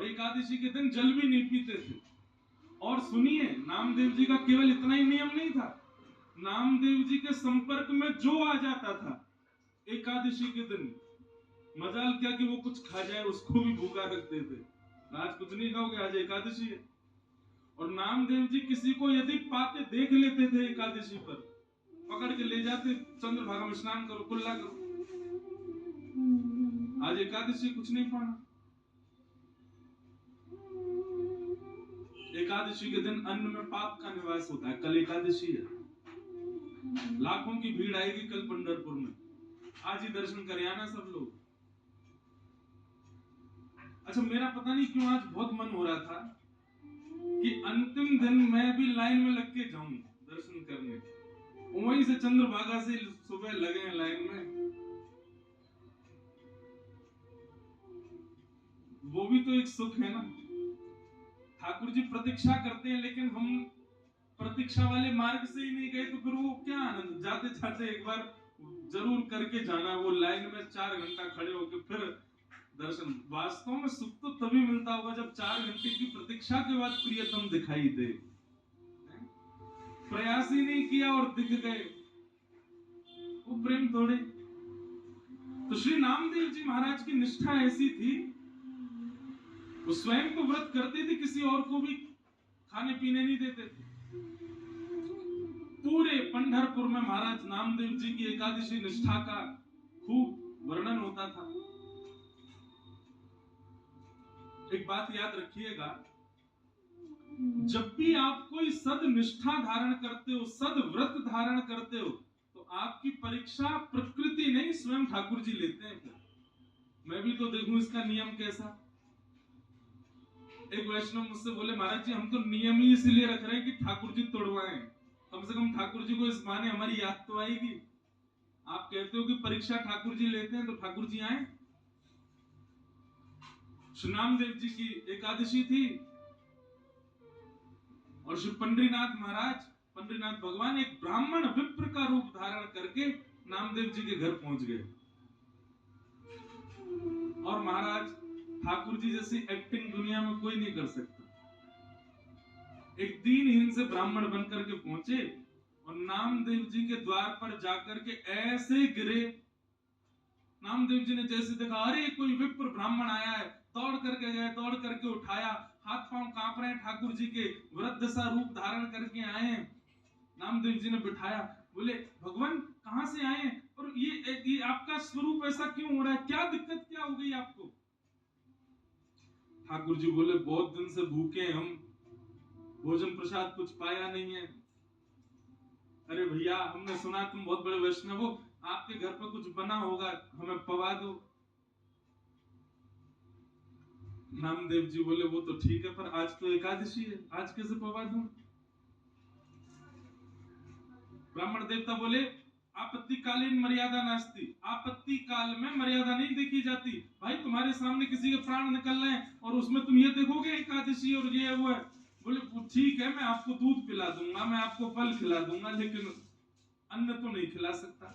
और एकादशी के दिन जल भी नहीं पीते थे। और सुनिए, नामदेव जी का केवल इतना ही नियम नहीं था, नामदेव जी के संपर्क में जो आ जाता था एकादशी के दिन, मजाल क्या कि वो कुछ खा जाए, उसको भी भूखा रखते थे। आज कुछ नहीं खाओगे, आज एकादशी है। और नामदेव जी किसी को यदि पाते देख लेते थे एकादशी पर, पकड़ के ले जाते, चंद्रभागा में स्नान करो, कुल्ला करो। आज एकादशी कुछ नहीं पाना। एकादशी के दिन अन्न में पाप का निवास होता है। कल एकादशी है, लाखों की भीड़ आएगी कल पंढरपुर में, आज ही दर्शन कर आना सब लोग। अच्छा, मेरा पता नहीं क्यों आज बहुत मन हो रहा था कि अंतिम दिन मैं भी लाइन में लग के जाऊं दर्शन करने। वहीं से चंद्रभागा से सुबह लगे लाइन में, वो भी तो एक सुख है ना। ठाकुर जी प्रतीक्षा करते हैं, लेकिन हम प्रतीक्षा वाले मार्ग से ही नहीं गए तो फिर वो क्या आनंद। जाते जाते एक बार जरूर करके जाना, वो लाइन में 4 घंटा खड़े होके फिर दर्शन। वास्तव में सुख तो तभी मिलता होगा जब 4 घंटे की प्रतीक्षा के बाद प्रियतम दिखाई दे। प्रयास ही नहीं किया और दिख गए, वो प्रेम थोड़े। तो श्री नामदेव जी महाराज की निष्ठा ऐसी थी, वो स्वयं तो व्रत करते थे, किसी और को भी खाने पीने नहीं देते थे। पूरे पंढरपुर में महाराज नामदेव जी की एकादशी निष्ठा का खूब वर्णन होता था। एक बात याद रखिएगा, जब भी आप कोई सद निष्ठा धारण करते हो, सद व्रत धारण करते हो, तो आपकी परीक्षा प्रकृति नहीं स्वयं ठाकुर जी लेते हैं। मैं भी तो देखूं इसका नियम कैसा। एक वैष्णव मुझसे बोले, महाराज जी हम तो नियम ही इसलिए रख रहे हैं कि ठाकुर जी तोड़वाएं, कम से कम ठाकुर जी को इस बहाने हमारी याद तो आएगी। आप कहते हो कि परीक्षा ठाकुर जी लेते हैं, तो ठाकुर जी आए। श्री नामदेव जी की एकादशी थी और श्री पंडरीनाथ महाराज, पंडरीनाथ भगवान एक ब्राह्मण विप्र का रूप धारण करके नामदेव जी के घर पहुंच गए। और महाराज ठाकुर जी जैसी एक्टिंग दुनिया में कोई नहीं कर सकता। एक दीनहीन से ब्राह्मण बनकर के पहुंचे और नामदेव जी के द्वार पर जाकर के ऐसे गिरे। नामदेव जी ने जैसे देखा, अरे कोई विप्र ब्राह्मण आया है, दौड़ करके गए, दौड़ करके उठाया, हाथ पांव कांप रहे हैं, ठाकुर जी के वृद्ध सा रूप धारण करके आए हैं। नामदेव जी ने बिठाया, बोले भगवान कहां से आए हैं और ये आपका स्वरूप ऐसा क्यों हो रहा है, क्या दिक्कत क्या हो गई आपको। ठाकुर जी बोले, बहुत दिन से भूखे हैं हम, भोजन प्रसाद कुछ पाया नहीं है। अरे भैया हमने सुना तुम बहुत बड़े वैष्णव हो, आपके घर पर कुछ बना होगा, हमें पवा दो। नामदेव जी बोले, वो तो ठीक है, पर आज तो एकादशी है, आज कैसे पवा दूं। ब्राह्मण देवता बोले, आपत्तिकालीन मर्यादा नास्ति, आपत्ति काल में मर्यादा नहीं देखी जाती। भाई तुम्हारे सामने किसी के प्राण निकल रहे हैं और उसमें तुम ये देखोगे एकादशी और ये वो है। बोले ठीक है, मैं आपको दूध पिला दूंगा, मैं आपको फल खिला दूंगा, लेकिन अन्न तो नहीं खिला सकता।